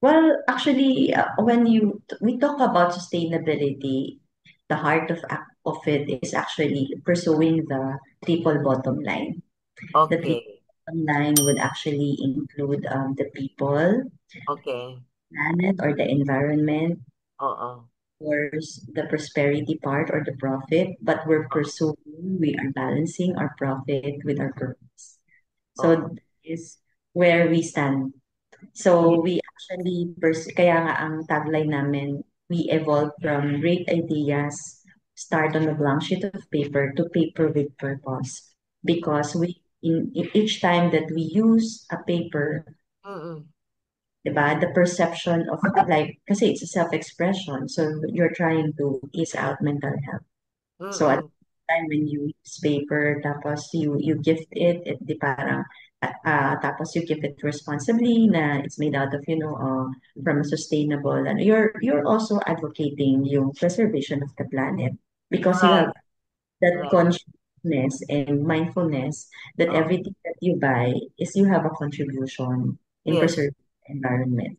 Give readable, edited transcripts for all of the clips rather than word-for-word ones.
Well, actually, when we talk about sustainability, the heart of it is actually pursuing the triple bottom line. The triple Okay. bottom line would actually include the people, Okay. planet, or the environment, Oo. or the prosperity part or the profit, but we are balancing our profit with our purpose. So Oo. that is where we stand. Yeah. So we actually, kaya nga ang tagline namin, we evolve from great ideas, start on a blank sheet of paper to paper with purpose. Because in each time that we use a paper, Mm-mm. diba, the perception of like, kasi it's a self-expression, so you're trying to ease out mental health. So at Mm-mm. the time when you use paper, tapos you gift it di parang, tapos you give it responsibly na it's made out of, from a sustainable, and you're also advocating yung preservation of the planet because you have Right. that Right. consciousness and mindfulness that Oh, everything that you buy is you have a contribution in yes. preserving the environment.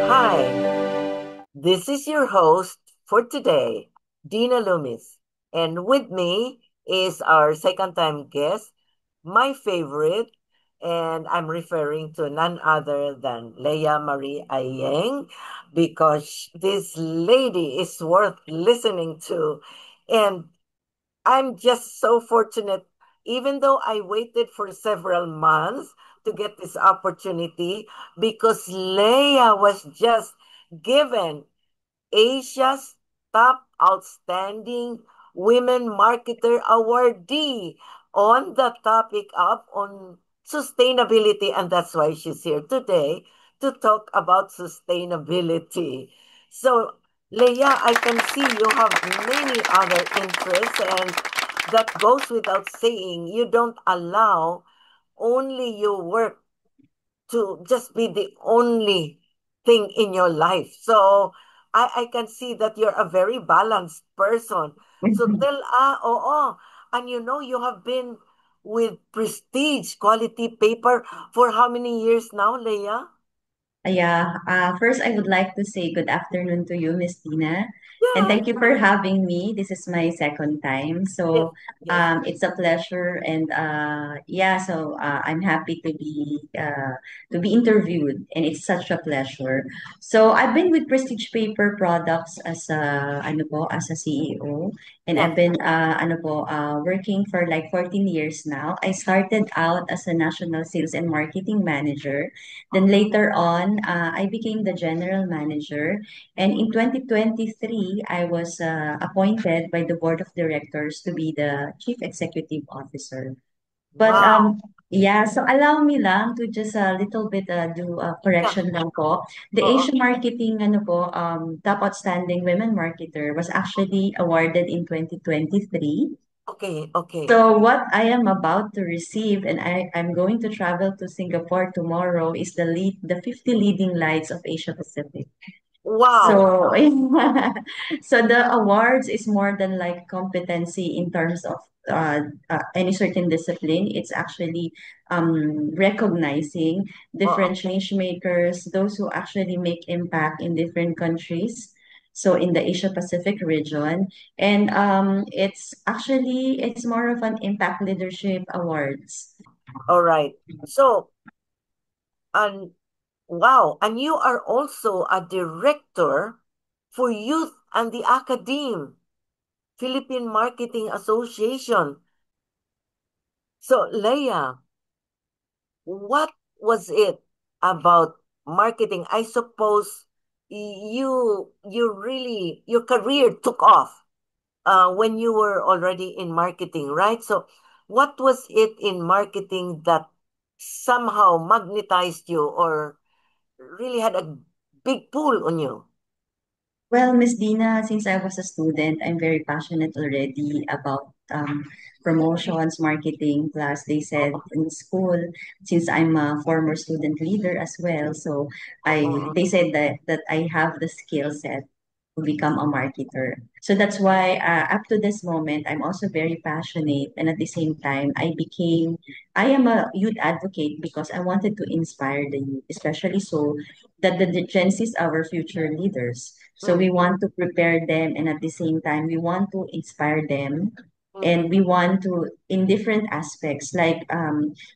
Hi. This is your host for today, Dina Loomis. And with me is our second time guest, my favorite, and I'm referring to none other than Leia Marie Ayeng because this lady is worth listening to. And I'm just so fortunate, even though I waited for several months to get this opportunity, because Leia was just given Asia's Top Outstanding Women Marketer Awardee on the topic of on sustainability, and that's why she's here today to talk about sustainability. So, Leia, I can see you have many other interests, and that goes without saying. You don't allow only your work to just be the only thing in your life. So I can see that you're a very balanced person. So tell, oo. And you have been with Prestige Quality Paper for how many years now, Leia? Yeah, first I would like to say good afternoon to you, Miss Tina, and Yeah, thank you for having me. This is my second time, yes, so yes. it's a pleasure, and yeah, so I'm happy to be interviewed, and it's such a pleasure. So I've been with Prestige Paper Products as as a CEO, and Yes. I've been working for like 14 years now. I started out as a national sales and marketing manager. Then Oh, later on, I became the general manager. And in 2023, I was appointed by the board of directors to be the chief executive officer. But wow. yeah, so allow me lang to just a little bit do a Yeah. correction lang po. The Oo. Asia Marketing top outstanding women marketer was actually awarded in 2023. Okay, okay. So what I am about to receive, and I'm going to travel to Singapore tomorrow, is the 50 leading lights of Asia Pacific. Wow. So so the awards is more than like competency in terms of any certain discipline. It's actually recognizing Oo. different change makers, those who actually make impact in different countries. So in the Asia Pacific region, and it's more of an impact leadership awards. All right. So, and wow, and you are also a director for Youth and the Academe, Philippine Marketing Association. So, Leia, what was it about marketing? I suppose you really your career took off when you were already in marketing, right? So, what was it in marketing that somehow magnetized you or really had a big pull on you? Well, Miss Dina, since I was a student, I'm very passionate already about promotions, marketing. Plus, they said Oo, in school, since I'm a former student leader as well, so I oo, they said that I have the skill set to become a marketer. So that's why up to this moment, I'm also very passionate. And at the same time, I am a youth advocate because I wanted to inspire the youth, especially so that the Gen Zs are our future leaders. So we Mm, want to prepare them, and at the same time, we want to inspire them, and mm, we want to in different aspects like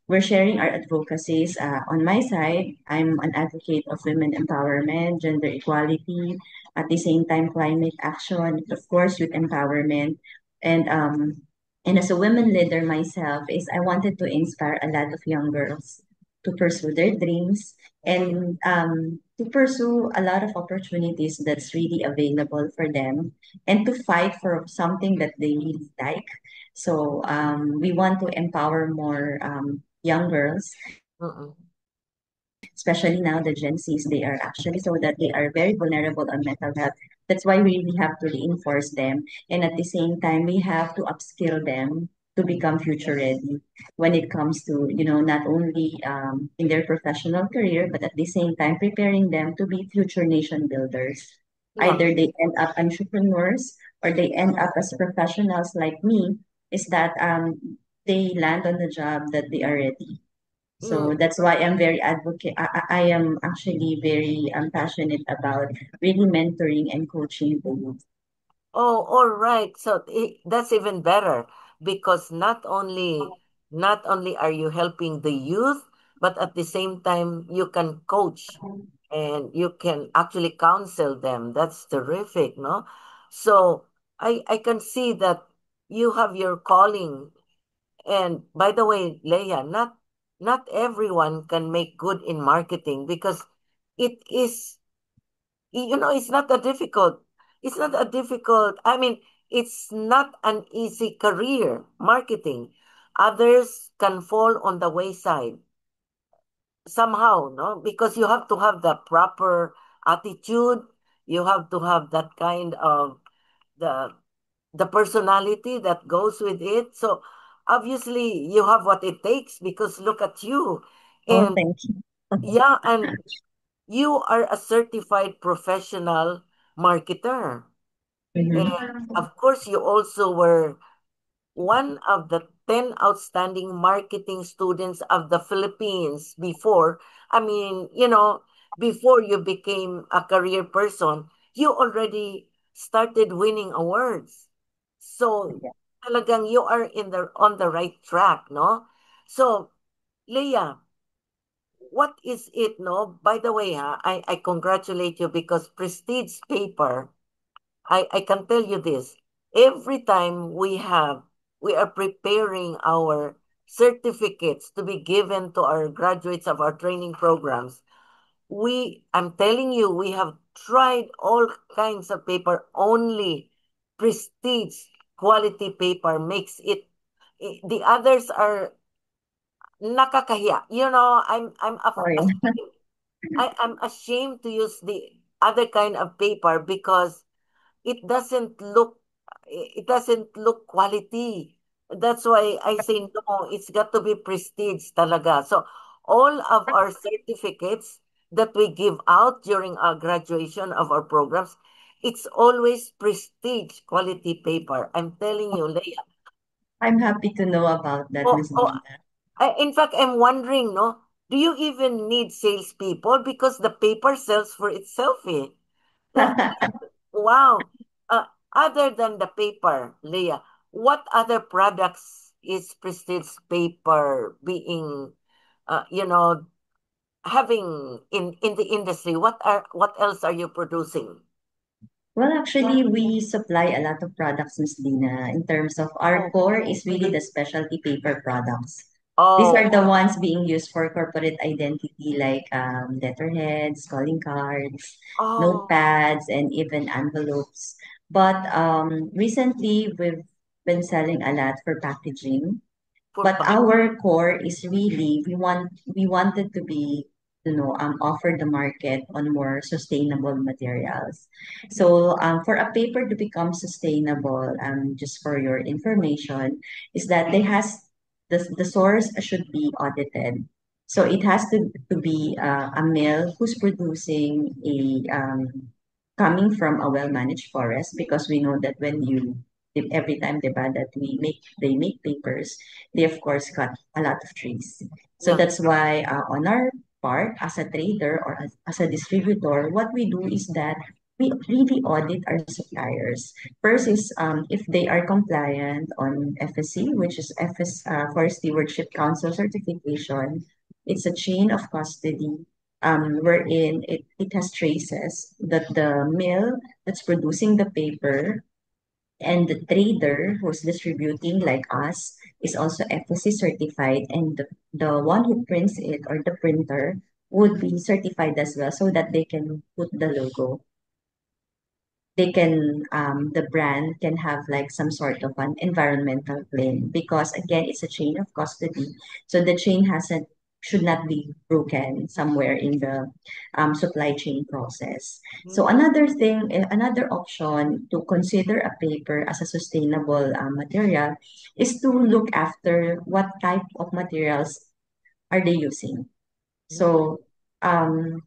we're sharing our advocacies. On my side, I'm an advocate of women empowerment, gender equality, at the same time climate action, of course youth empowerment, and as a women leader myself is I wanted to inspire a lot of young girls to pursue their dreams, mm, and to pursue a lot of opportunities that's really available for them, and to fight for something that they really like. So we want to empower more young girls, mm, especially now the Gen Zs, they are actually so that they are very vulnerable on mental health. That's why we really have to reinforce them. And at the same time, we have to upskill them to become future ready when it comes to, not only in their professional career, but at the same time, preparing them to be future nation builders. yeah. Either they end up entrepreneurs or they end up as professionals like me, is that they land on the job that they are ready. So Mm. that's why I'm very advocate. I am actually very passionate about really mentoring and coaching the youth. Oh, all right. So that's even better because not only are you helping the youth, but at the same time you can coach and you can actually counsel them. That's terrific, no? So I can see that you have your calling. And by the way, Leia, not everyone can make good in marketing because it is, it's not that difficult. It's not a difficult, I mean, it's not an easy career, marketing. Others can fall on the wayside somehow, no? Because you have to have the proper attitude. You have to have that kind of the the personality that goes with it. So obviously you have what it takes because look at you. Oh, And thank you. yeah, and you are a certified professional marketer. And Mhm. of course, you also were one of the 10 outstanding marketing students of the Philippines before. I mean, before you became a career person, you already started winning awards. So Yeah. talagang you are on the right track, no? So, Leah, what is it, no? By the way, I congratulate you because Prestige paper, I can tell you this. Every time we are preparing our certificates to be given to our graduates of our training programs. I'm telling you, we have tried all kinds of paper. Only Prestige quality paper makes it. The others are nakakahiya. Oh, yeah. I'm ashamed to use the other kind of paper because it doesn't look it doesn't look quality. That's why I say no, it's got to be prestige talaga. So all of our certificates that we give out during our graduation of our programs, it's always prestige quality paper. I'm telling you, Leia. I'm happy to know about that, Oh, Miss oh, Dina. in fact, I'm wondering, no, do you even need salespeople because the paper sells for itself, eh? So wow. Other than the paper, Leah, what other products is Prestige paper being, uh, you know, having in the industry? What else are you producing? Well, actually, we supply a lot of products, Miss Dina. In terms of our core is really the specialty paper products. These are Oh, the ones being used for corporate identity, like letterheads, calling cards, oh, notepads, and even envelopes. But recently, we've been selling a lot for packaging. for But pack. our core is really we wanted to be, offer the market on more sustainable materials. So for a paper to become sustainable, just for your information, is that they has the source should be audited. So it has to be a mill who's producing a coming from a well-managed forest, because we know that when you if every time diba, that they make papers, they of course cut a lot of trees. So Yeah. that's why on our part as a trader or as a distributor, what we do is that we really audit our suppliers. First is if they are compliant on FSC, which is Forest Stewardship Council certification. It's a chain of custody wherein it has traces that the mill that's producing the paper and the trader who's distributing like us is also FSC certified, and the one who prints it or the printer would be certified as well so that they can put the logo. They can the brand can have like some sort of an environmental claim, because again it's a chain of custody, so the chain hasn't should not be broken somewhere in the supply chain process. So Mm, another thing, another option to consider a paper as a sustainable material is to look after what type of materials are they using. mm. So um,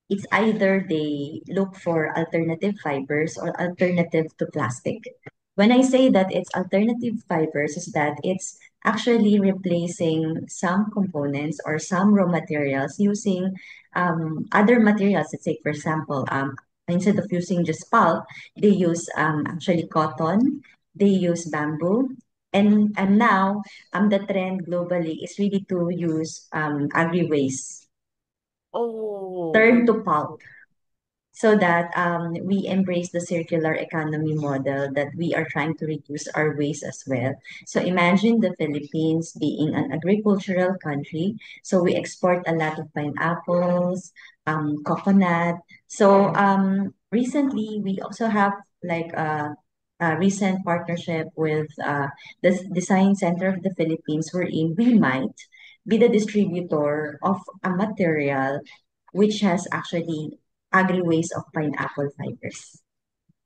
it's either they look for alternative fibers or alternative to plastic. When I say that it's alternative fibers, is that it's actually replacing some components or some raw materials using other materials. Let's say, for example, instead of using just pulp, they use actually cotton, they use bamboo. And now the trend globally is really to use agri waste Oh, turn to pulp, so that we embrace the circular economy model, that we are trying to reduce our waste as well. So imagine the Philippines being an agricultural country. So we export a lot of pineapples, coconut. So recently we also have like a recent partnership with the Design Center of the Philippines, wherein we might be the distributor of a material which has actually agri waste of pineapple fibers.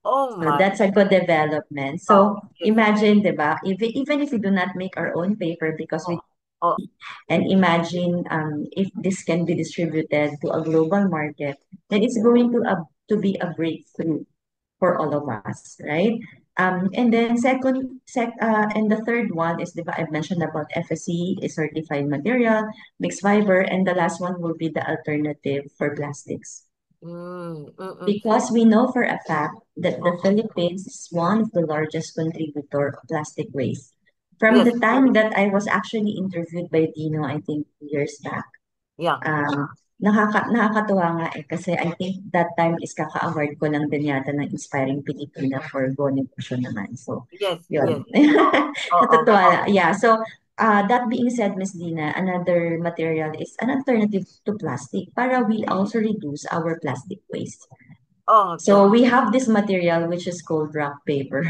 oh So my. that's a good development. Oh, So yes. imagine, diba, even if we do not make our own paper because Oh, we oh, and imagine if this can be distributed to a global market, then it's going to be a breakthrough for all of us, right? And then and the third one is, diba, I've mentioned about FSC, is certified material, mixed fiber, and the last one will be the alternative for plastics. mm. Because we know for a fact that the Philippines is one of the largest contributor of plastic waste. From Yes, the time that I was actually interviewed by Dino, I think years back, yeah, nakakatuwa nga kasi I think that time is kaka-award ko lang din yata ng Inspiring Pilipina for Go Negosyo naman. So, yes, yes. yun. Oh, Natutuwa. Yeah. So, that being said, Miss Dina, another material is an alternative to plastic para we also reduce our plastic waste. okay. So we have this material which is called rock paper,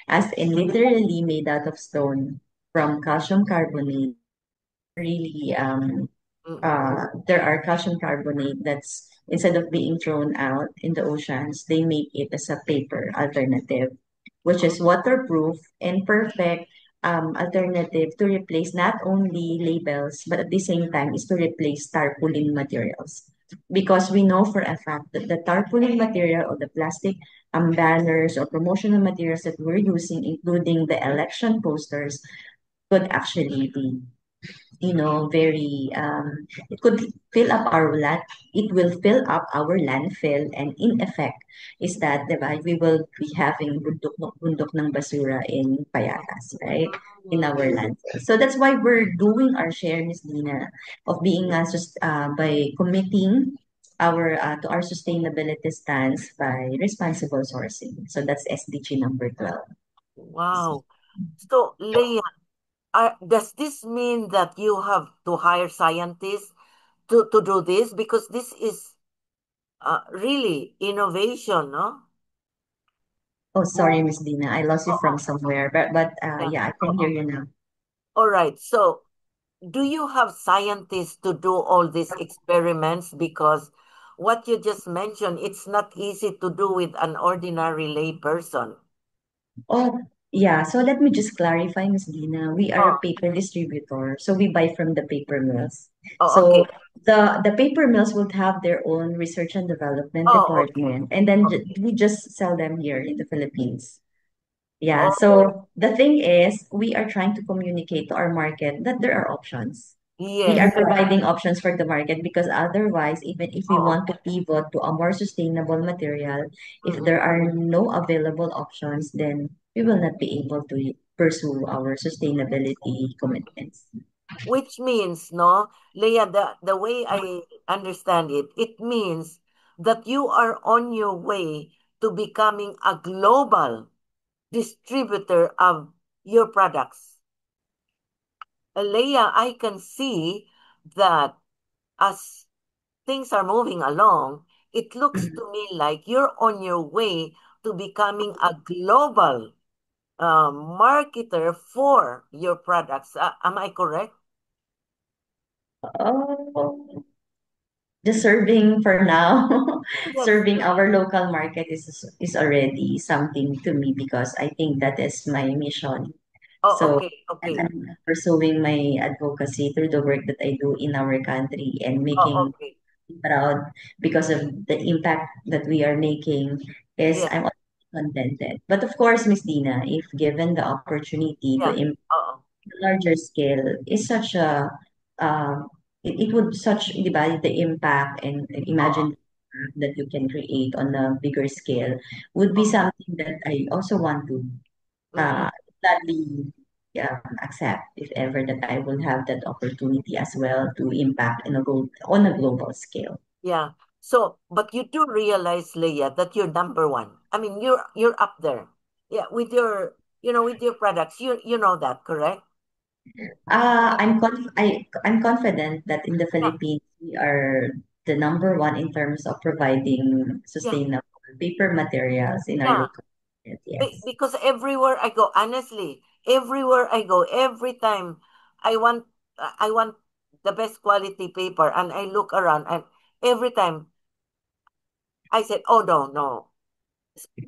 as in literally made out of stone from calcium carbonate. Really, Mm-mm. there are calcium carbonate that's instead of being thrown out in the oceans, they make it as a paper alternative, which Oh, is waterproof and perfect alternative to replace not only labels, but at the same time is to replace tarpaulin materials. Because we know for a fact that the tarpaulin material or the plastic banners or promotional materials that we're using, including the election posters, could actually be very it could fill up our land, it will fill up our landfill, and in effect is that, diba, we will be having bundok ng basura in Payatas, right? In mm. our landfill. So that's why we're doing our share, Miss Dina, of being just by committing our to our sustainability stance by responsible sourcing. So that's SDG number 12. Wow. So, Leah, does this mean that you have to hire scientists to do this? Because this is really innovation, no? Oh, sorry, Miss Dina. I lost you Oh, from oh, somewhere, but yeah. yeah, I Oh, can hear oh. you now. All right. So, do you have scientists to do all these experiments? Because what you just mentioned, it's not easy to do with an ordinary lay person. Oh, Yeah, so let me just clarify, Ms. Dina. We are a Oh, paper distributor, so we buy from the paper mills. oh, okay. So the paper mills would have their own research and development Oh, okay. department, and then Okay. we just sell them here in the Philippines. Yeah, Oh, so the thing is, we are trying to communicate to our market that there are options. We are yes. providing options for the market because otherwise, even if we Oh, want to pivot to a more sustainable material, if mm-mm. there are no available options, then we will not be able to pursue our sustainability commitments. Which means, no, Leah, the way I understand it, it means that you are on your way to becoming a global distributor of your products. Leah, I can see that as things are moving along, it looks Mhm. to me like you're on your way to becoming a global marketer for your products. Am I correct? Oh, just serving for now. Yes. Serving our local market is already something to me because I think that is my mission. Oh, So okay, and okay. I'm pursuing my advocacy through the work that I do in our country and Oh, making okay. proud because of the impact that we are making is Yeah, I'm also contented. But of course, Miss Dina, if given the opportunity to yeah. Oh, larger scale is such a it would such divide the impact and oh, imagine that you can create on a bigger scale would be oh. something that I also want to Mm-mm. gladly accept if ever that I will have that opportunity as well to impact on a global scale. Yeah. So, but you do realize, Leah, that you're number one. I mean, you're up there. Yeah, with your, with your products. You know that, correct? I'm confident that in the Yeah, Philippines we are the number one in terms of providing yeah, sustainable paper materials in our yeah. local market. Yes. Because everywhere I go, honestly, everywhere I go, every time I want the best quality paper, and I look around, and every time I said, "Oh no, no."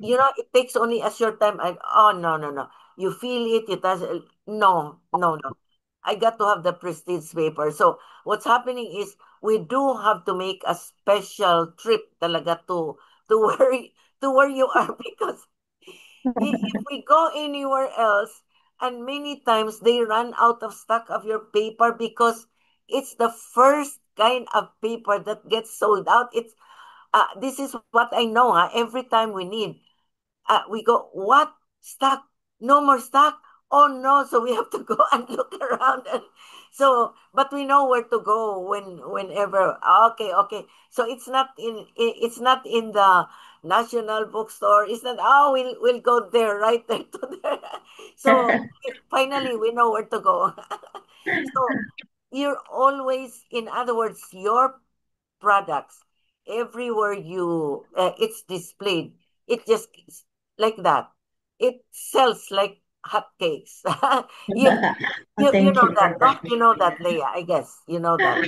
It takes only a short time. Oh, no, no, no. You feel it, you touch it. No, no, no. I got to have the prestige paper. So what's happening is we do have to make a special trip talaga to where to where you are because if we go anywhere else and many times they run out of stock of your paper because it's the first kind of paper that gets sold out. This is what I know. Every time we go, what? Stock? No more stock? Oh no, so we have to go and look around. But we know where to go whenever. Okay, okay. So it's not in the National Bookstore. It's not, oh, we'll go there, right there to there. So finally we know where to go. So you're always, in other words, your products everywhere it's displayed, it just like that, it sells like hotcakes. you, Oh, you thank know you that, for no? that. You know that, Leah, I guess you know that.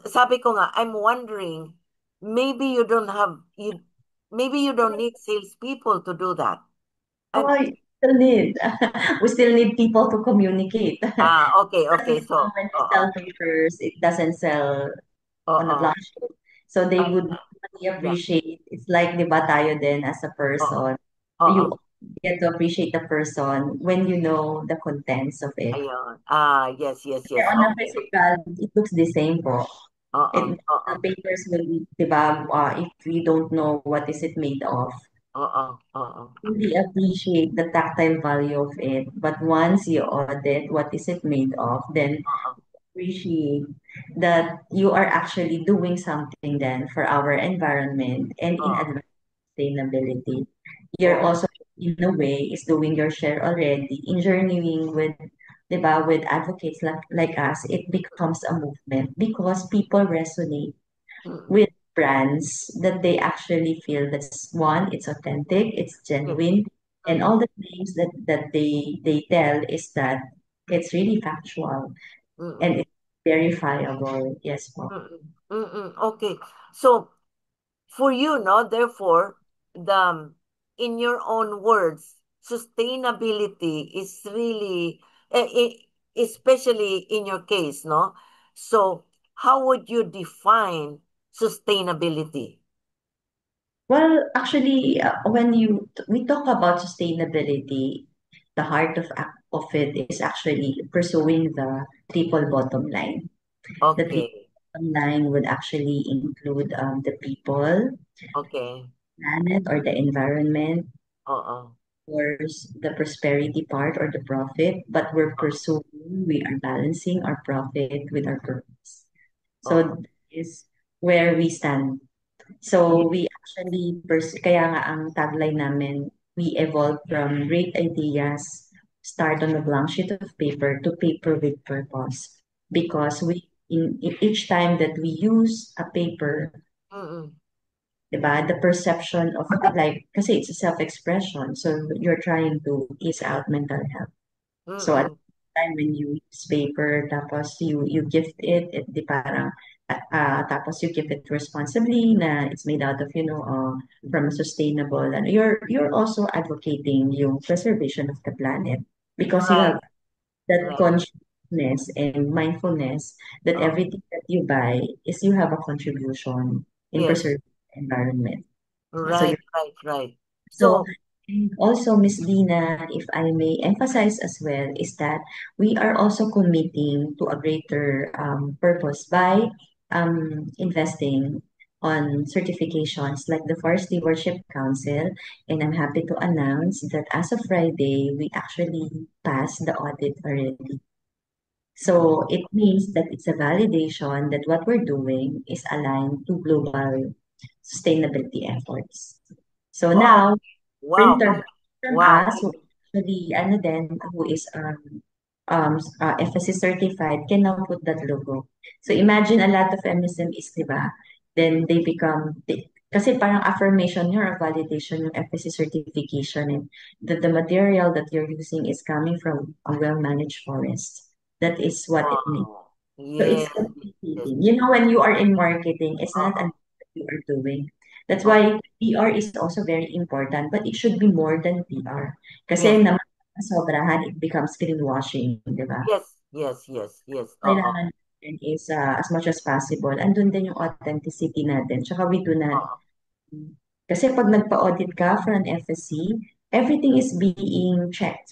Sabi ko nga, I'm wondering, maybe you don't have you maybe you don't need salespeople to do that. Oh, And still need we still need people to communicate. okay, okay, so When we sell papers, it doesn't sell on a oo, blank sheet. So they would uh, really yeah, appreciate, it's like di ba tayo din as a oo, person. oo. You get to appreciate the person when you know the contents of it. Ayun. Yes, yes, Kaya yes. on a Okay. physical, it looks the same po. Oo, The oo, papers will be, di ba, if we don't know what is it made of, oo, oo. really appreciate the tactile value of it. But once you audit what is it made of, then Oo, appreciate that you are actually doing something then for our environment and in oo, advanced sustainability. You're oo, also in a way is doing your share already in journeying with, 'di ba, with advocates like us. It becomes a movement because people resonate mm, with brands that they actually feel that's one, it's authentic, it's yes, genuine, and mm, all the things that they tell is that it's really factual and mm, it's verifiable. Yes, po. okay. So for you, no, therefore, the in your own words, sustainability is really, especially in your case, no? So, how would you define sustainability? Well, actually, when we talk about sustainability, the heart of it is actually pursuing the triple bottom line. The triple Okay, bottom line would actually include the people, okay, planet, or the environment, uh-uh, or the prosperity part or the profit, but we're uh-uh, pursuing, we are balancing our profit with our purpose. So uh-uh. that is where we stand. Ye- So we actually, kaya nga ang tagline namin, we evolve from great ideas, start on a blank sheet of paper to paper with purpose. Because in each time that we use a paper, Mm-mm, 'di ba, the perception of like, kasi it's a self-expression, so you're trying to ease out mental health. So at mm-mm, the time when you use paper, tapos you gift it, di parang, tapos you give it responsibly na it's made out of, from a sustainable, and you're also advocating yung preservation of the planet because you right, have that right. consciousness and mindfulness that Uh, everything that you buy is you have a contribution in yes, preserving the environment. So right, right, right. so, So, and also, Miss Dina, if I may emphasize as well, is that we are also committing to a greater purpose by investing on certifications like the Forest Stewardship Council. And I'm happy to announce that as of Friday, we actually passed the audit already. So it means that it's a validation that what we're doing is aligned to global sustainability efforts. So oh, now, wow, printer from wow. us who actually, ano din, who is FSC certified can now put that logo. So imagine a lot of MSMEs, di ba? Then they become, kasi parang affirmation niya or validation yung FSC certification and the material that you're using is coming from a well-managed forest. That is what it means. Wow. So it's Yes, yes. communicating. You know, when you are in marketing, it's not Uh-uh. an you are doing. That's Uh, why PR is also very important, but it should be more than PR. Kasi yes, naman sobrahan, it becomes greenwashing, di ba? yes, yes, yes, yes. Uh-uh. Kailangan natin is as much as possible, andun din yung authenticity natin. Tsaka we do not, Uh-uh. kasi pag nagpa-audit ka for an FSC, everything is being checked,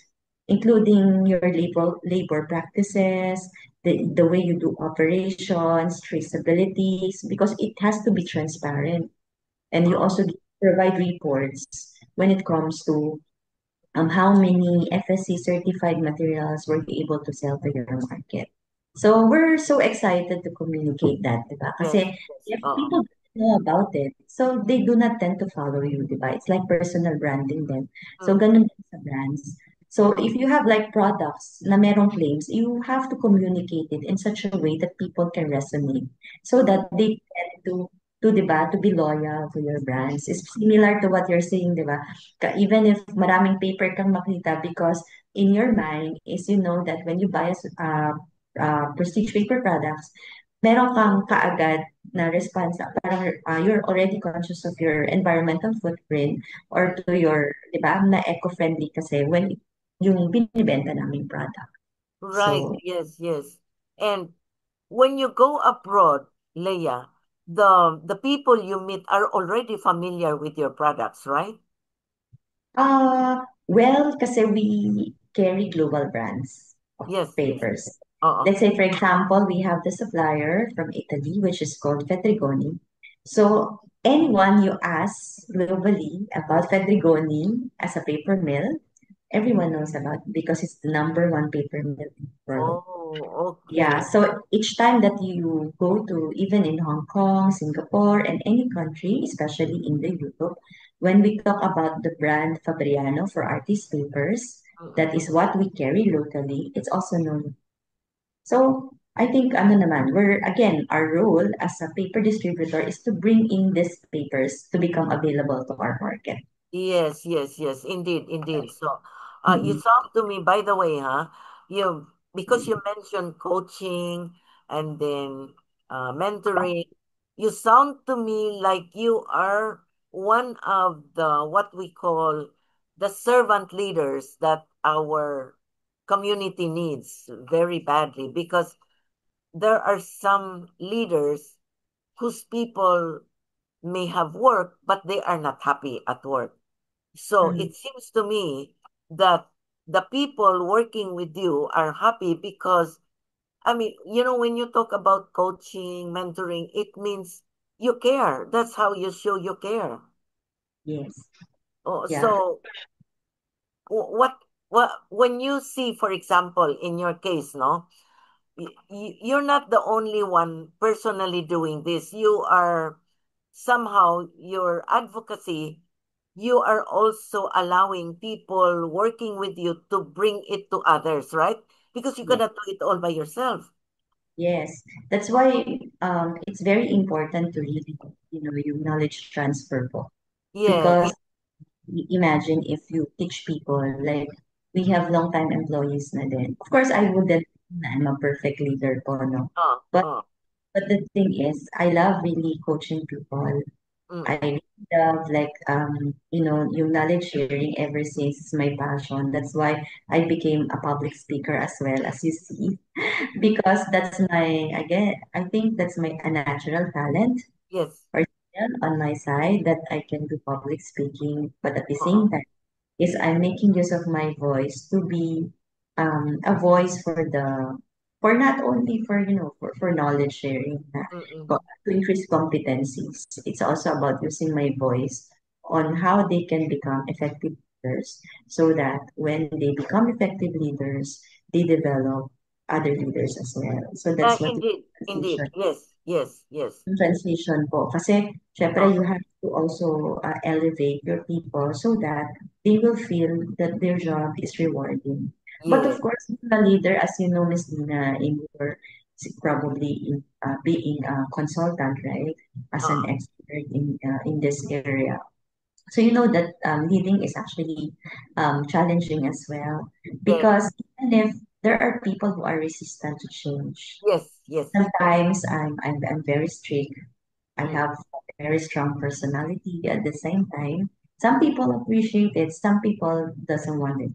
including your labor practices, the way you do operations, traceabilities, because it has to be transparent. And you Uh-uh. also provide reports when it comes to how many FSC certified materials were you able to sell to your market. So we're so excited to communicate that, diba? Yes, Kasi yes. if Uh-uh. people don't know about it, so they do not tend to follow you, diba? It's like personal branding then. So Mm, ganun din sa brands. So if you have like products na merong claims, you have to communicate it in such a way that people can resonate so mm, that they tend to, diba, to be loyal to your brands. It's similar to what you're saying, diba? Even if maraming paper kang makita because in your mind is you know that when you buy prestige paper products, meron kang kaagad na response parang you're already conscious of your environmental footprint or mm. to your, di ba, na eco-friendly kasi when yung binibenta naming product. Right, So, yes, yes. And when you go abroad, Leia, the people you meet are already familiar with your products, right? well, kasi we carry global brands of Yes, yes. papers. Uh-uh. Let's say, for example, we have the supplier from Italy, which is called Fedrigoni. So anyone you ask globally about Fedrigoni as a paper mill, everyone knows about it because it's the number one paper mill in the world. Oh, Yeah, okay. so each time that you go to, even in Hong Kong, Singapore, and any country, especially in the Europe, when we talk about the brand Fabriano for artist papers, that Mm-mm. is what we carry locally. It's also known. So I think ano naman, we're again our role as a paper distributor is to bring in these papers to become available to our market. Yes, yes, yes, indeed, indeed. So, you Mm-mm. sound to me, by the way, huh? You because you mentioned coaching and then mentoring, you sound to me like you are one of the what we call the servant leaders that our community needs very badly, because there are some leaders whose people may have work, but they are not happy at work. So Mm, it seems to me that the people working with you are happy because, I mean, when you talk about coaching, mentoring, it means you care. That's how you show you care. yes. Oh, Yeah. so what when you see, for example, in your case, no, you're not the only one personally doing this. You are somehow your advocacy. You are also allowing people working with you to bring it to others, right? Because you Yes. cannot do it all by yourself. Yes. That's why it's very important to read, your knowledge transfer book. Yes. Because imagine if you teach people, like we have long time employees na din. Of course, I wouldn't na I'm a perfect leader po, no? Oh, But oh, but the thing is, I love really coaching people. I mm-mm, really love like yung knowledge sharing ever since is my passion. That's why I became a public speaker as well, as you see. Because that's my again, I think that's my a natural talent yes. or skill on my side that I can do public speaking, but at the Uh-uh, same time is I'm making use of my voice to be a voice for not only for for knowledge sharing mm-mm, to increase competencies. It's also about using my voice on how they can become effective leaders so that when they become effective leaders, they develop other leaders as well. So that's what the indeed, indeed. transition Yes, yes, yes. translation po. Kasi, syempre, Uh, you have to also elevate your people so that they will feel that their job is rewarding. But of yes. course, the leader, as you know, Miss Nina, in your probably being a consultant, right, as an Uh, expert in this area. So you know that leading is actually challenging as well yes, because even if there are people who are resistant to change, yes, yes. sometimes I'm very strict. I Mm, have a very strong personality at the same time. Some people appreciate it, some people doesn't want it.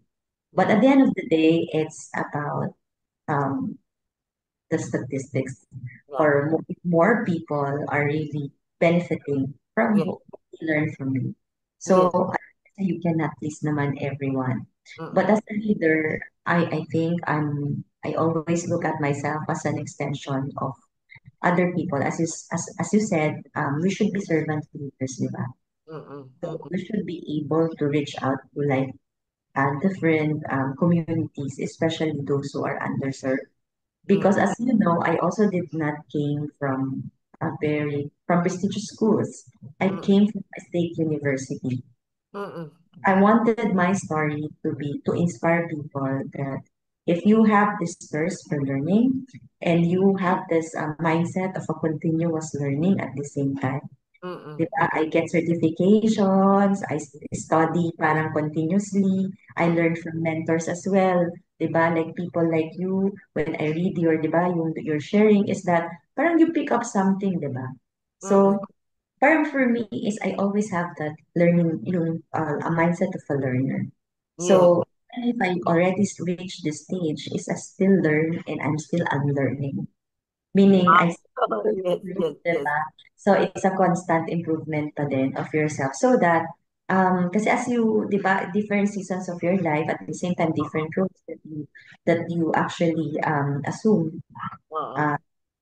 But at mm, the end of the day, it's about um, the statistics yeah, or more people are really benefiting from yeah, what they learn from me. yes. So you cannot please naman everyone. But Mm-mm, as a leader, I think I always look at myself as an extension of other people. As you said, we should be servant leaders, di ba? mm-mm, So mm-mm, we should be able to reach out to like different communities, especially those who are underserved. Because mm-mm, as you know, I also did not came from from prestigious schools. I mm-mm, came from a state university. mm-mm, I wanted my story to inspire people that if you have this thirst for learning and you have this mindset of a continuous learning at the same time, mm-mm, di ba? I get certifications, study parang continuously, I mm-mm, learn from mentors as well, di ba? Like people like you, when I read your, di ba, your sharing is that parang you pick up something, di ba? mm-mm. So parang for me is I always have that learning, a mindset of a learner. Yes. So even if I already reached this stage, is I still learn and I'm still unlearning. Meaning I Oh, still yes, improve, yes, yes. diba? So it's a constant improvement pa din of yourself. So that kasi as you, di ba, different seasons of your life at the same time different roles that you actually assume Uh-uh.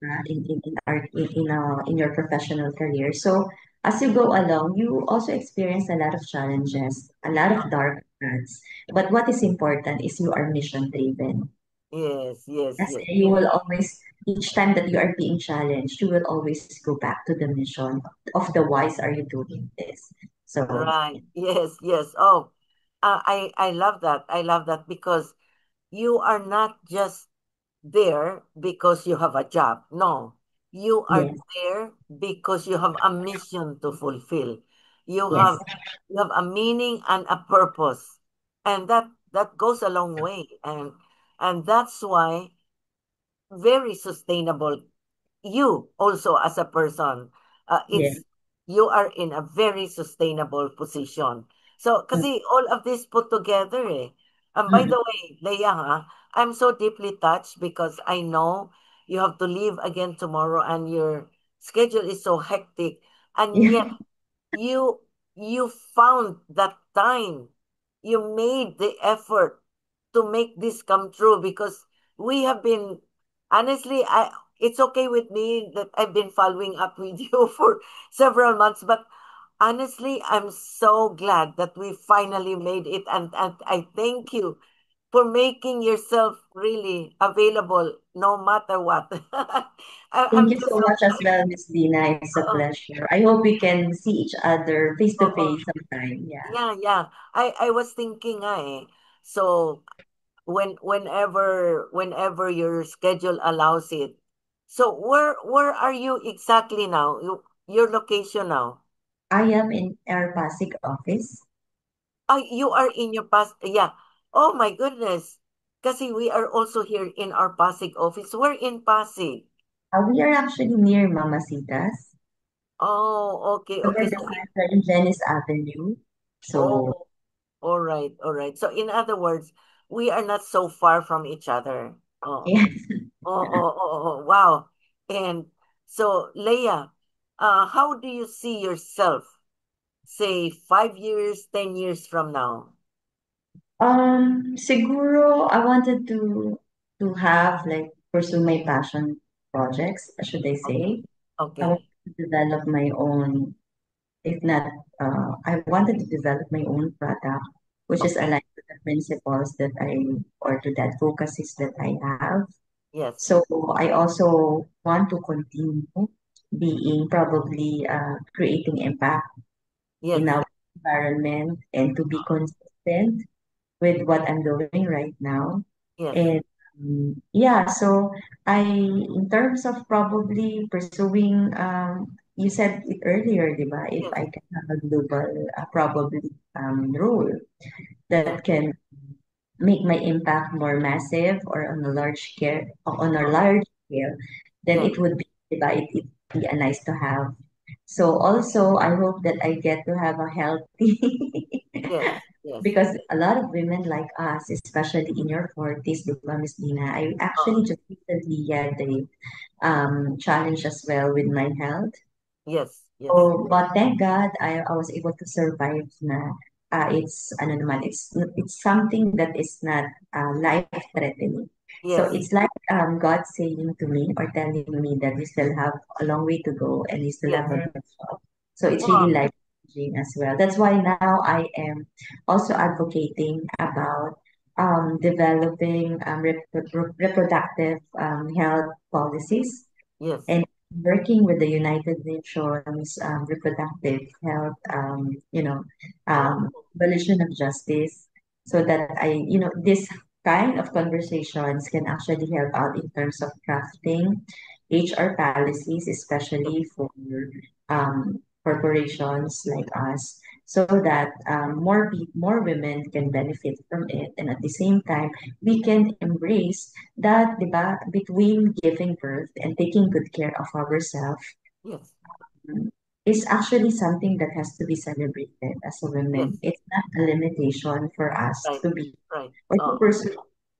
uh, in your professional career. So as you go along, you also experience a lot of challenges, a lot of dark paths. But what is important is you are mission driven. Yes, yes, Yes, yes. you will always, each time that you are being challenged, you will always go back to the mission of the whys are you doing this. So Right. Yes, yes. Oh, I love that. I love that because you are not just there because you have a job. No, you are yes, there because you have a mission to fulfill. You yes, have you have a meaning and a purpose, and that goes a long way. And that's why very sustainable. You also as a person, yes, it's you are in a very sustainable position. So, Mm. kasi all of this put together eh. By Mm. the way, Leia, I'm so deeply touched because I know you have to leave again tomorrow and your schedule is so hectic. And Yeah. yet, you you found that time. You made the effort to make this come true because we have been honestly, I it's okay with me that I've been following up with you for several months, but honestly, I'm so glad that we finally made it, and I thank you for making yourself really available no matter what. Thank I'm you just so so much as well, Miss Dina. It's a uh, pleasure. I hope we can see each other face uh, to uh, face sometime. Yeah. yeah, yeah. I was thinking so whenever your schedule allows it. So where are you exactly now? Your location now? I am in our Pasig office. You are in your past, yeah. Oh my goodness. Kasi we are also here in our Pasig office. We're in Pasig. We are actually near Mamasitas. Oh, okay, So we're okay. the center in Venice Avenue. So Oh, all right, all right. So in other words, we are not so far from each other. Oh, yeah. wow. And so, Leia, how do you see yourself, say, 5 years, 10 years from now? Siguro I wanted to have like pursue my passion projects, should I Okay, say. I okay, wanted to develop my own, if not, I wanted to develop my own product, which is okay. aligned to the principles that or to that focuses that I have. Yes, So I also want to continue being probably creating impact in yes, our environment and to be consistent with what I'm doing right now. yes, And yeah, so in terms of probably pursuing, you said it earlier, diba? If yes, I can have a global, probably role yes. that can make my impact more massive or on a Oh, large scale, then yes, it would be, diba, it would be a nice to have. So also, I hope that I get to have a healthy yes, yes. because a lot of women like us, especially in your 40s, di ba, Miss Dina, I actually Oh, just recently had a challenge as well with my health. yes, yes, Oh, but thank God I was able to survive na it's ano naman it's something that is not life threatening. So yes. it's like God saying to me or telling me that you still have a long way to go and you still have Yes. a good job. So it's Oh, really life changing as well. That's why now I am also advocating about developing reproductive health policies yes. and working with the United Nations reproductive health, Oh, abolition of justice, so that this kind of conversations can actually help out in terms of crafting HR policies, yes, especially for corporations like us, so that more women can benefit from it, and at the same time, we can embrace that, diba, between giving birth and taking good care of ourselves yes, is actually something that has to be celebrated as a woman. yes. It's not a limitation for us Right, to be right. or to pursue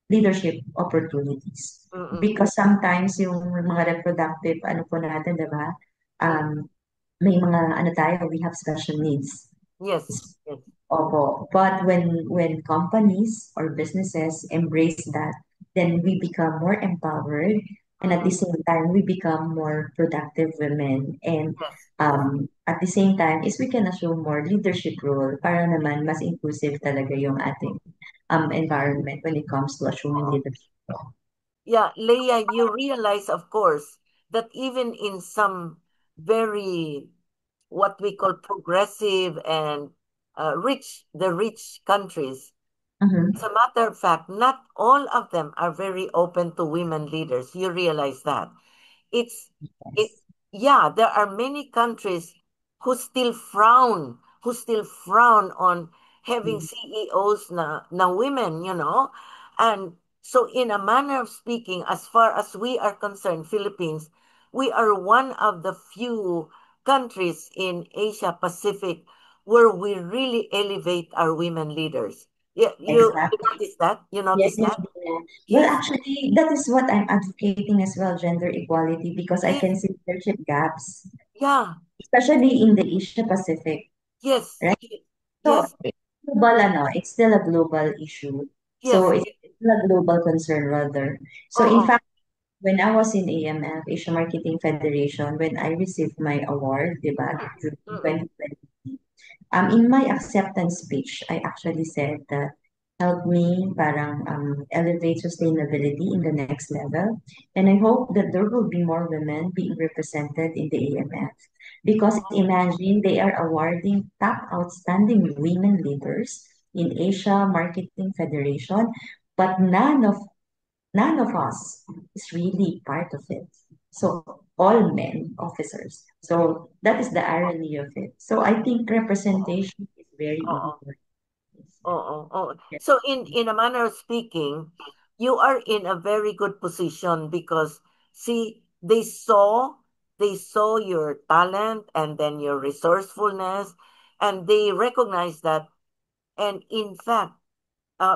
leadership opportunities. Mm-mm. Because sometimes yung mga reproductive, ano po natin, diba? Mm. May mga, ano tayo, we have special needs. Yes, yes, Opo. But when companies or businesses embrace that, then we become more empowered, and at the mm-mm. same time we become more productive women. And Yes, yes. at the same time is we can assume more leadership role para naman mas inclusive talaga yung ating environment when it comes to assuming Oo. leadership role. Yeah, Leia, you realize, of course, that even in some very, what we call progressive and the rich countries, Mhm. as a matter of fact, not all of them are very open to women leaders. You realize that. It's it Yes. yeah, there are many countries who still frown on having Mhm. CEOs na women, and so in a manner of speaking, as far as we are concerned, Philippines, we are one of the few countries in Asia Pacific where we really elevate our women leaders. Yeah, you Exactly. notice that? You Yes, notice Miss that? Dina. Well, Yes, actually, that is what I'm advocating as well, gender equality, because I can yes, see leadership gaps, yeah, especially in the Asia Pacific, yes, right? So yes, it's global, ano, it's still a global issue. So yes. it's still a global concern rather. So in Oo, fact, when I was in AMF, Asia Marketing Federation, when I received my award, diba, June mm-mm, 2020, in my acceptance speech, I actually said that help me parang elevate sustainability in the next level. And I hope that there will be more women being represented in the AMF. Because imagine they are awarding top outstanding women leaders in Asia Marketing Federation, but none of us is really part of it. So all men officers. So that is the irony of it. So I think oo, representation is very oo, important. oo, oo. Yes. So in a manner of speaking, you are in a very good position because see, they saw your talent and then your resourcefulness, and they recognize that. And in fact,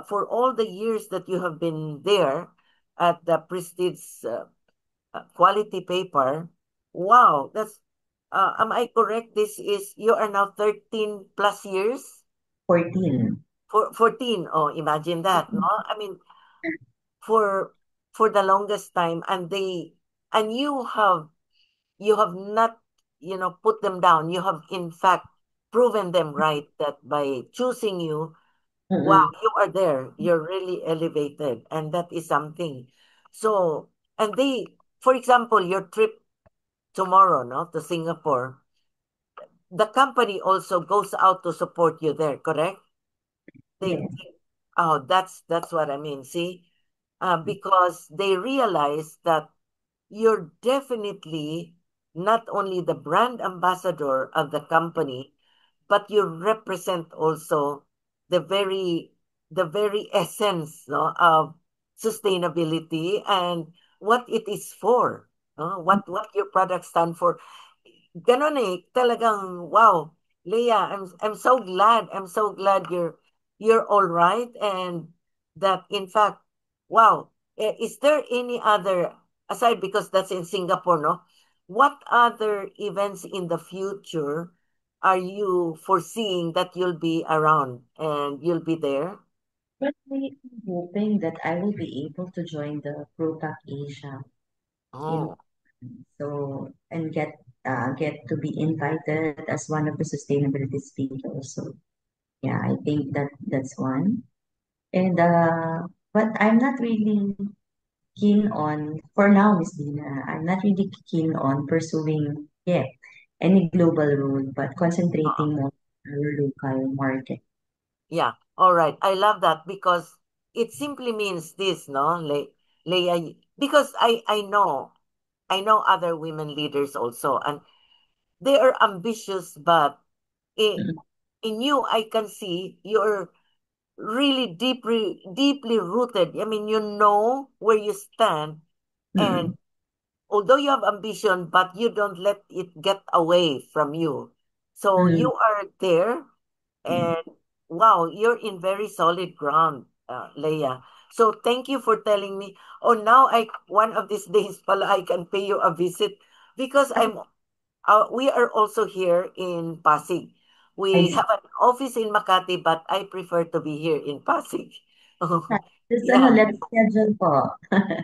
for all the years that you have been there at the Prestige quality paper, wow, am I correct? This is, you are now 13 plus years? 14. 14. Oh, imagine that, no? I mean, for the longest time, and you have not, put them down. You have in fact proven them right that by choosing you, wow, Mm-mm. you are there. You're really elevated, and that is something. So, and for example, your trip tomorrow, no, to Singapore, the company also goes out to support you there, correct? They, Yes. oh, that's what I mean. See, because they realize that you're definitely not only the brand ambassador of the company, but you represent also the very the very essence, no, of sustainability and what it is for, no? What your products stand for. Ganon eh, talagang wow. Leah, I'm so glad you're all right, and that in fact, wow. Is there any other, aside, because that's in Singapore, no? What other events in the future are you foreseeing that you'll be around and you'll be there? But I'm hoping that I will be able to join the ProPac Asia in Oh, so and get to be invited as one of the sustainability speakers. So yeah, I think that's one. And but I'm not really keen on for now, Miss Dina. I'm not really keen on pursuing any global role, but uh-uh. concentrating more on our local market. Yeah. All right. I love that because it simply means this, no, Leia, because I know other women leaders also, and they are ambitious, but in, Mm, in you, I can see you're really deeply rooted. I mean, you know where you stand, and mm, although you have ambition, but you don't let it get away from you. So mm, you are there, mm. and wow, you're in very solid ground, Leia. So thank you for telling me. Oh, now one of these days, pala, I can pay you a visit because we are also here in Pasig. I We see. have an office in Makati, but I prefer to be here in Pasig. Oh, Just yeah, let's schedule po.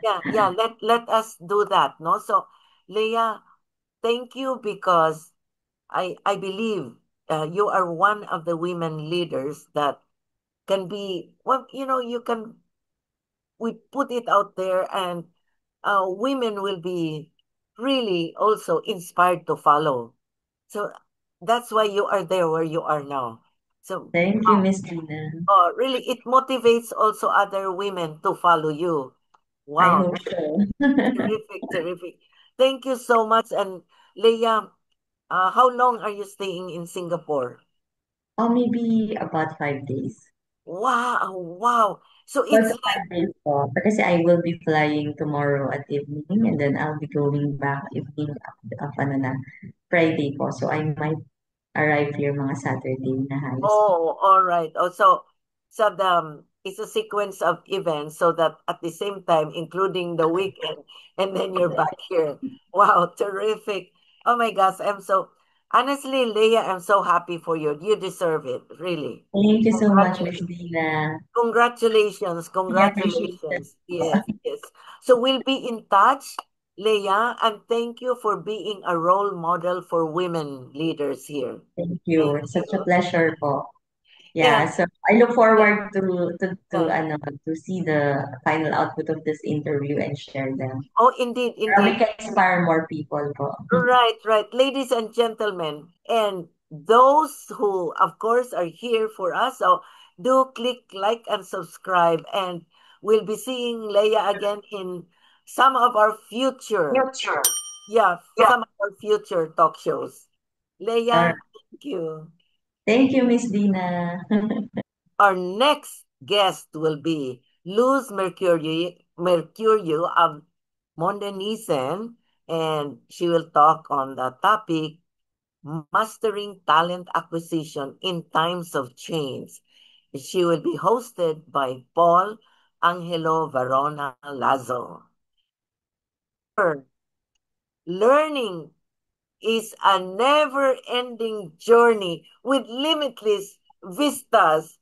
yeah. Let us do that, no? So, Leia, thank you because I believe you are one of the women leaders that can be, well, you can, we put it out there, and women will be really also inspired to follow. So that's why you are there where you are now. So Thank you, wow, Miss Tina. really, it motivates also other women to follow you. I Wow, hope so. terrific, terrific. Thank you so much. And Leah, how long are you staying in Singapore? Or maybe about 5 days. Wow, wow. So 4 it's to like, 5 days po. Kasi I will be flying tomorrow at evening and then I'll be going back evening of ano na, Friday po. So I might arrive here mga Saturday na halos. Oh, all right. Oh, so it's a sequence of events so that at the same time, including the weekend, and then you're back here. Wow, terrific. Oh my gosh, honestly, Leah, I'm so happy for you. You deserve it, really. Thank you so much, Miss Congratulations. Dina. Congratulations. I appreciate that. Congratulations. Yes, yes. So we'll be in touch, Leah, and thank you for being a role model for women leaders here. Thank you. Thank It's such a you. pleasure po. Yeah, And so I look yeah, forward to yeah. ano to see the final output of this interview and share them. Oh, indeed, Para we indeed. can inspire more people po. Right, right. Ladies and gentlemen, and those who, of course, are here for us, so do click like and subscribe, and we'll be seeing Leia again in some of our future, Future. yeah, Yeah. some of our future talk shows. All right. Leia, thank you. Thank you, Miss Dina. Our next guest will be Luz Mercurio of Mondenizen, and she will talk on the topic Mastering Talent Acquisition in Times of Change. She will be hosted by Paul Angelo Varona Lazo. Learning is a never ending journey with limitless vistas